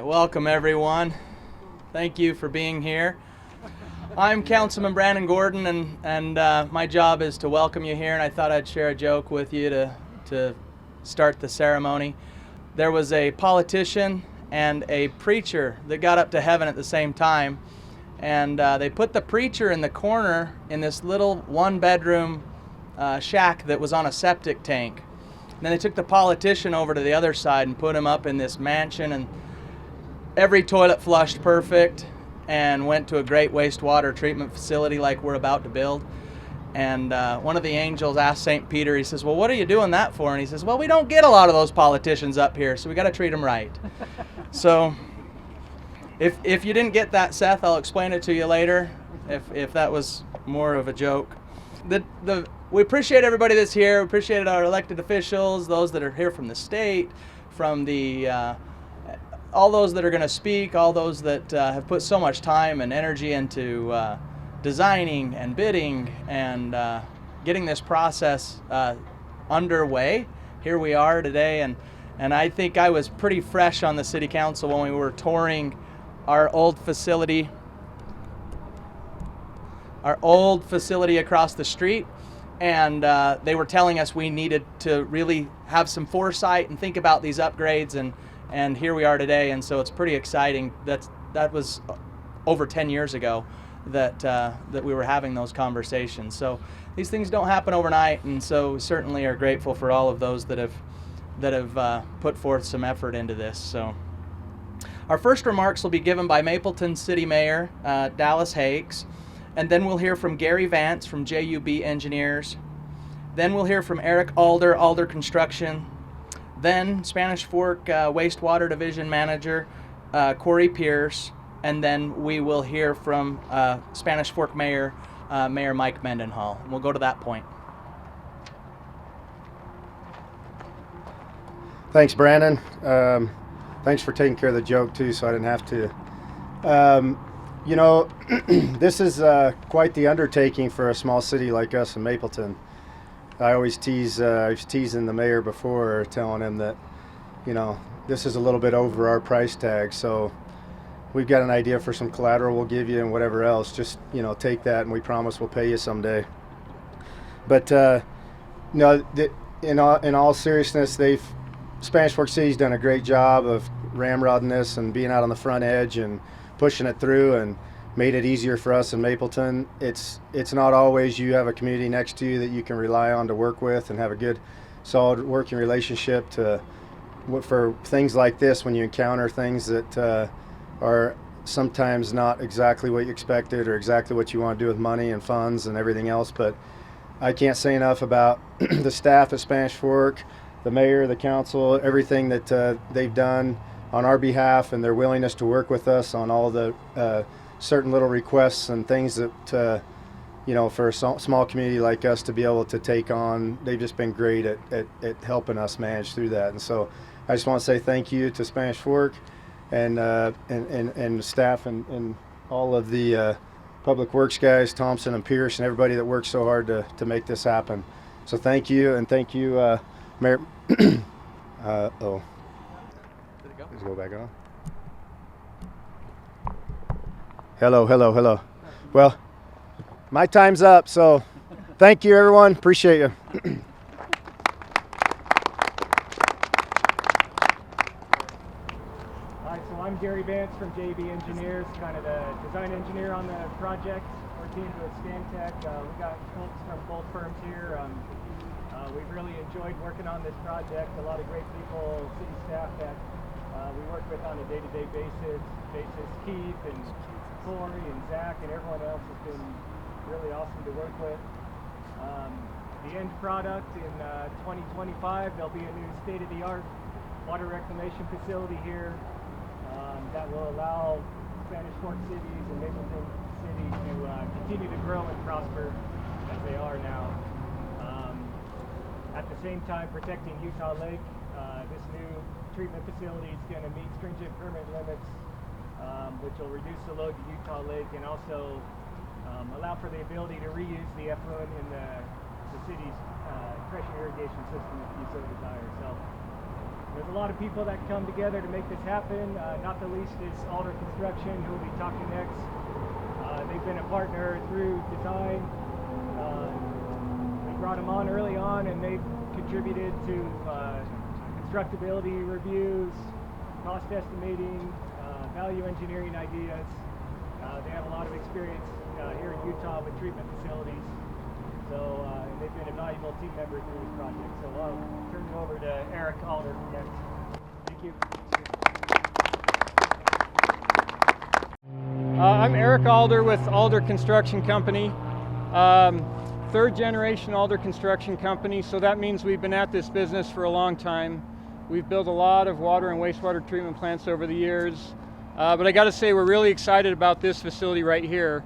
right, welcome everyone. Thank you for being here. I'm Councilman Brandon Gordon, and my job is to welcome you here, and I thought I'd share a joke with you to start the ceremony. There was a politician and a preacher that got up to heaven at the same time, and they put the preacher in the corner in this little one-bedroom shack that was on a septic tank. And then they took the politician over to the other side and put him up in this mansion, and every toilet flushed perfect and went to a great wastewater treatment facility like we're about to build. And one of the angels asked St. Peter, he says, well, what are you doing that for? And he says, well, we don't get a lot of those politicians up here, so we got to treat them right. So if you didn't get that, Seth, I'll explain it to you later if that was more of a joke. We appreciate everybody that's here. We appreciate our elected officials, those that are here from the state, from the all those that are going to speak, all those that have put so much time and energy into designing and bidding and getting this process underway. Here we are today, and I think I was pretty fresh on the city council when we were touring our old facility across the street, and they were telling us we needed to really have some foresight and think about these upgrades, and here we are today. And so it's pretty exciting. That was over 10 years ago that we were having those conversations. So these things don't happen overnight, and so we certainly are grateful for all of those that have put forth some effort into this. So our first remarks will be given by Mapleton City Mayor Dallas Hakes, and then we'll hear from Gary Vance from JUB Engineers. Then we'll hear from Eric Alder, Alder Construction. Then Spanish Fork Wastewater Division Manager Corey Pierce, and then we will hear from Spanish Fork Mayor Mayor Mike Mendenhall. We'll go to that point. Thanks, Brandon. Thanks for taking care of the joke too, so I didn't have to. You know, this is quite the undertaking for a small city like us in Mapleton. I always I was teasing the mayor before, telling him that, you know, this is a little bit over our price tag, so we've got an idea for some collateral we'll give you and whatever else. Just, you know, take that, and we promise we'll pay you someday. But, no, in all seriousness, Spanish Fork City's done a great job of ramrodding this and being out on the front edge and pushing it through, and made it easier for us in Mapleton. It's not always you have a community next to you that you can rely on to work with and have a good, solid working relationship for things like this, when you encounter things that are sometimes not exactly what you expected or exactly what you want to do with money and funds and everything else. But I can't say enough about the staff at Spanish Fork, the mayor, the council, everything that they've done on our behalf, and their willingness to work with us on all the certain little requests and things that, you know, for a small community like us to be able to take on. They've just been great at helping us manage through that. And so I just want to say thank you to Spanish Fork and staff and all of the public works guys, Thompson and Pierce, and everybody that worked so hard to make this happen. So thank you, and thank you, Mayor. Let's go back on. Hello. Well, my time's up, so thank you, everyone. Appreciate you. All right, so I'm Gary Vance from JB Engineers, kind of the design engineer on the project. We're teamed with Stantec. We got folks from both firms here. We've really enjoyed working on this project. A lot of great people, city staff that we work with on a day-to-day basis. Keith and Corey and Zach and everyone else has been really awesome to work with. The end product in 2025, there'll be a new state-of-the-art water reclamation facility here that will allow Spanish Fork cities and Mapleton City to continue to grow and prosper as they are now. At the same time, protecting Utah Lake. This new treatment facility is going to meet stringent permit limits, which will reduce the load to Utah Lake and also allow for the ability to reuse the effluent in the city's pressure irrigation system if you so desire. So there's a lot of people that come together to make this happen. Not the least is Alder Construction, who will be talking next. They've been a partner through design. We brought them on early on, and they've contributed to constructability reviews, cost estimating, value engineering ideas. They have a lot of experience here in Utah with treatment facilities. So they've been a valuable team member through this project. So I'll turn it over to Eric Alder next. Thank you. I'm Eric Alder with Alder Construction Company. Third generation Alder Construction Company, so that means we've been at this business for a long time. We've built a lot of water and wastewater treatment plants over the years. But I got to say, we're really excited about this facility right here.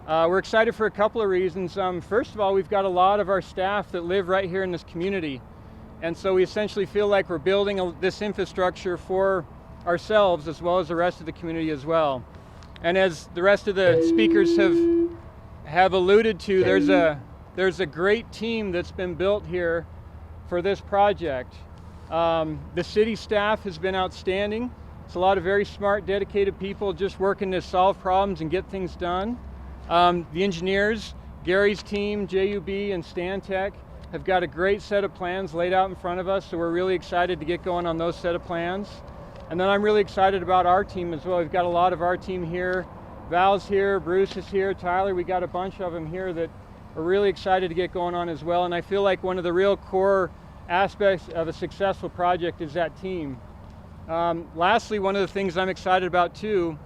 We're excited for a couple of reasons. First of all, we've got a lot of our staff that live right here in this community. And so we essentially feel like we're building this infrastructure for ourselves as well as the rest of the community as well. And as the rest of the speakers have alluded to, there's a great team that's been built here for this project. The city staff has been outstanding. It's a lot of very smart, dedicated people just working to solve problems and get things done. The engineers, Gary's team, JUB and Stantec, have got a great set of plans laid out in front of us, so we're really excited to get going on those set of plans. And then I'm really excited about our team as well. We've got a lot of our team here. Val's here, Bruce is here, Tyler, we got a bunch of them here that are really excited to get going on as well. And I feel like one of the real core aspects of a successful project is that team. Lastly, one of the things I'm excited about too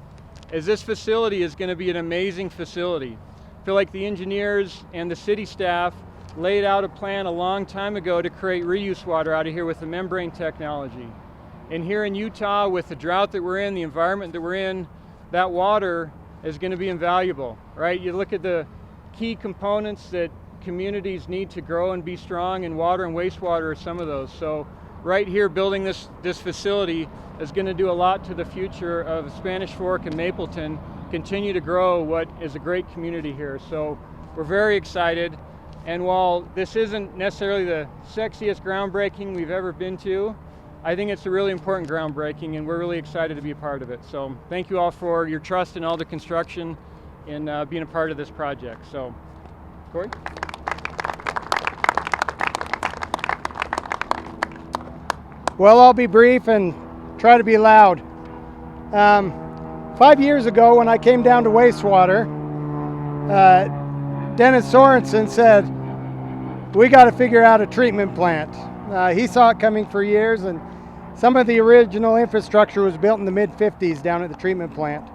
is this facility is going to be an amazing facility. I feel like the engineers and the city staff laid out a plan a long time ago to create reuse water out of here with the membrane technology. And here in Utah, with the drought that we're in, the environment that we're in, that water is going to be invaluable, right? You look at the key components that communities need to grow and be strong, and water and wastewater are some of those. So right here, building this facility is going to do a lot to the future of Spanish Fork and Mapleton, continue to grow what is a great community here. So we're very excited. And while this isn't necessarily the sexiest groundbreaking we've ever been to, I think it's a really important groundbreaking, and we're really excited to be a part of it. So thank you all for your trust in Alder Construction and being a part of this project. So, Corey? Well, I'll be brief and try to be loud. 5 years ago, when I came down to Wastewater, Dennis Sorensen said, we got to figure out a treatment plant. He saw it coming for years, and some of the original infrastructure was built in the mid-50s down at the treatment plant,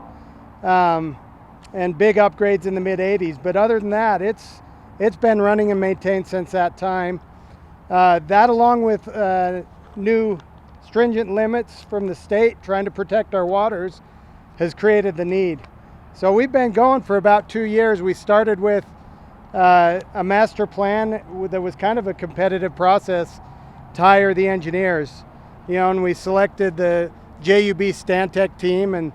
and big upgrades in the mid-80s. But other than that, it's been running and maintained since that time. That, along with new stringent limits from the state trying to protect our waters, has created the need. So we've been going for about 2 years. We started with a master plan that was kind of a competitive process to hire the engineers. And we selected the JUB Stantec team, and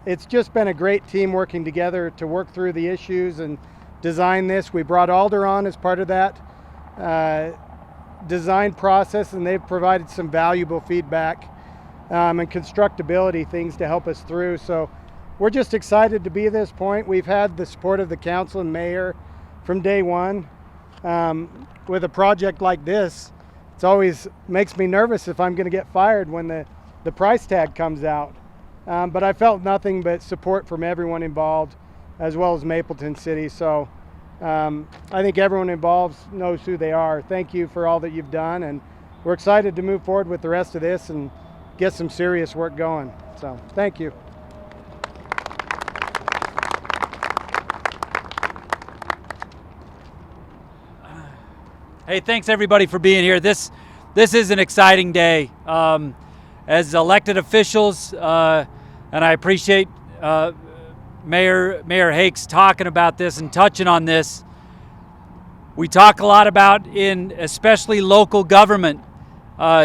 it's just been a great team working together to work through the issues and design this. We brought Alder on as part of that design process, and they've provided some valuable feedback and constructability things to help us through. So we're just excited to be at this point. We've had the support of the council and mayor from day one. With a project like this, it always makes me nervous if I'm going to get fired when the price tag comes out. But I felt nothing but support from everyone involved, as well as Mapleton City. So I think everyone involved knows who they are. Thank you for all that you've done, and we're excited to move forward with the rest of this and get some serious work going. So thank you. Hey, thanks everybody for being here. This is an exciting day. As elected officials, and I appreciate Mayor Hakes talking about this and touching on this. We talk a lot about, in especially local government,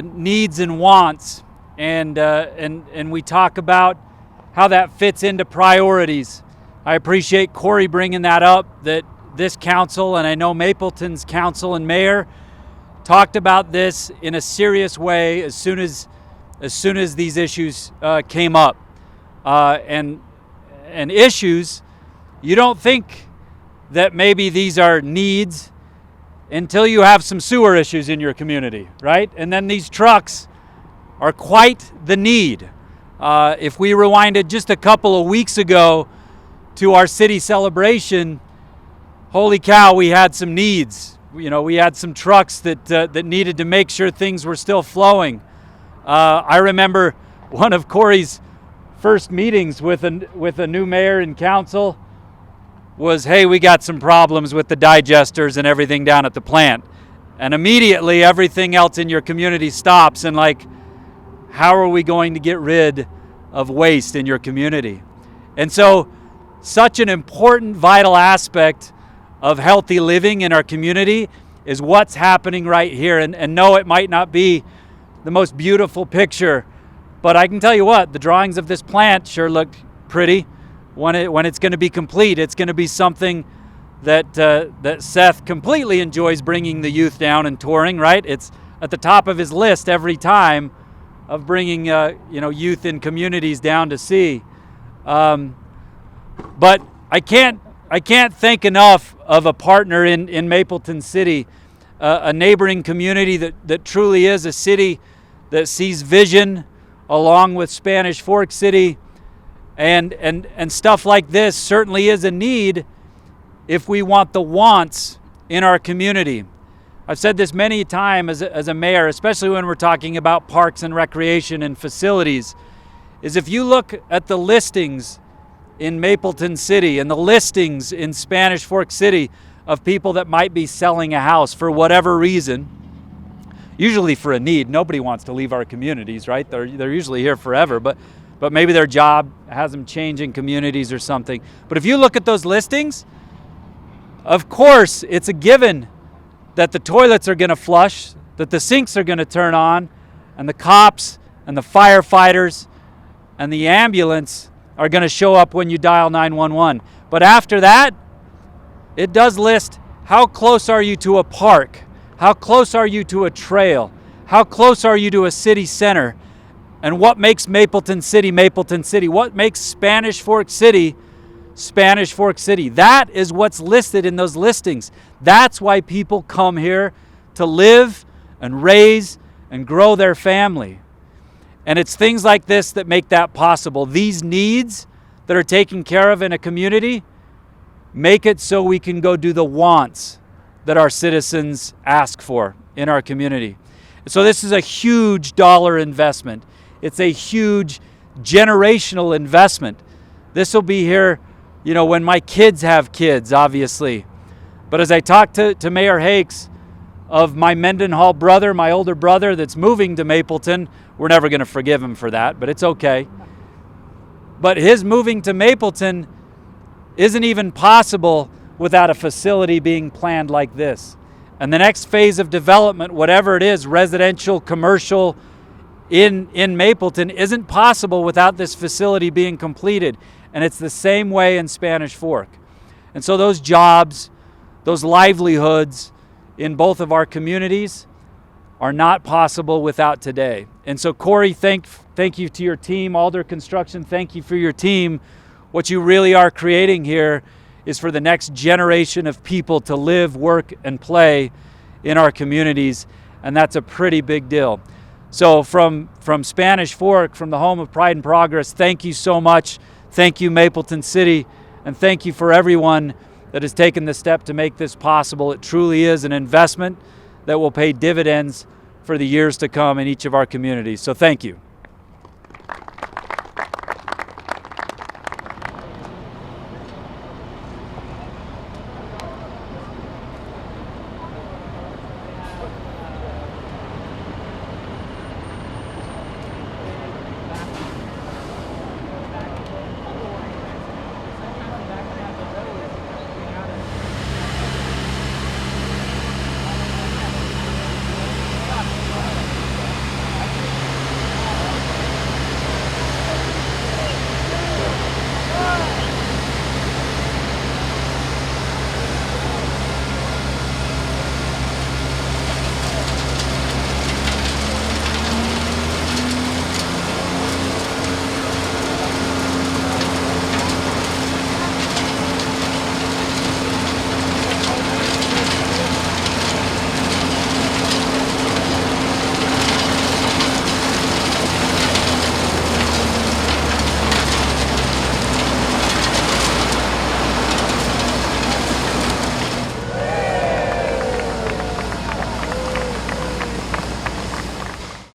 needs and wants, and we talk about how that fits into priorities. I appreciate Corey bringing that up, that this council, and I know Mapleton's council and mayor, talked about this in a serious way as soon as these issues came up. And issues, you don't think that maybe these are needs until you have some sewer issues in your community, right? And then these trucks are quite the need. If we rewinded just a couple of weeks ago to our city celebration, holy cow, we had some needs. You know, we had some trucks that needed to make sure things were still flowing. I remember one of Corey's first meetings with a new mayor and council was, hey, we got some problems with the digesters and everything down at the plant. And immediately everything else in your community stops and like, how are we going to get rid of waste in your community? And so such an important, vital aspect of healthy living in our community is what's happening right here. And no, it might not be the most beautiful picture, but I can tell you what, the drawings of this plant sure look pretty. When it's going to be complete, it's going to be something that Seth completely enjoys bringing the youth down and touring, right? It's at the top of his list every time of bringing youth in communities down to see. But I can't thank enough of a partner in Mapleton City, a neighboring community that truly is a city that sees vision along with Spanish Fork City, and stuff like this certainly is a need if we want the wants in our community. I've said this many times as a mayor, especially when we're talking about parks and recreation and facilities, is if you look at the listings in Mapleton City and the listings in Spanish Fork City of people that might be selling a house for whatever reason, usually for a need. Nobody wants to leave our communities, right? They're usually here forever, but maybe their job has them changing communities or something. But if you look at those listings, of course, it's a given that the toilets are going to flush, that the sinks are going to turn on, and the cops and the firefighters and the ambulance are going to show up when you dial 911. But after that, it does list how close are you to a park? How close are you to a trail? How close are you to a city center? And what makes Mapleton City, Mapleton City? What makes Spanish Fork City, Spanish Fork City? That is what's listed in those listings. That's why people come here to live and raise and grow their family. And it's things like this that make that possible. These needs that are taken care of in a community make it so we can go do the wants that our citizens ask for in our community. So this is a huge dollar investment. It's a huge generational investment. This will be here, when my kids have kids, obviously. But as I talked to Mayor Hakes of my Mendenhall brother, my older brother that's moving to Mapleton, we're never going to forgive him for that, but it's okay. But his moving to Mapleton isn't even possible without a facility being planned like this. And the next phase of development, whatever it is, residential, commercial, in Mapleton, isn't possible without this facility being completed. And it's the same way in Spanish Fork. And so those jobs, those livelihoods in both of our communities are not possible without today. And so Corey, thank you to your team, Alder Construction, thank you for your team. What you really are creating here is for the next generation of people to live, work, and play in our communities, and that's a pretty big deal. So from Spanish Fork, from the home of Pride and Progress, thank you so much. Thank you, Mapleton City, and thank you for everyone that has taken the step to make this possible. It truly is an investment that will pay dividends for the years to come in each of our communities. So thank you.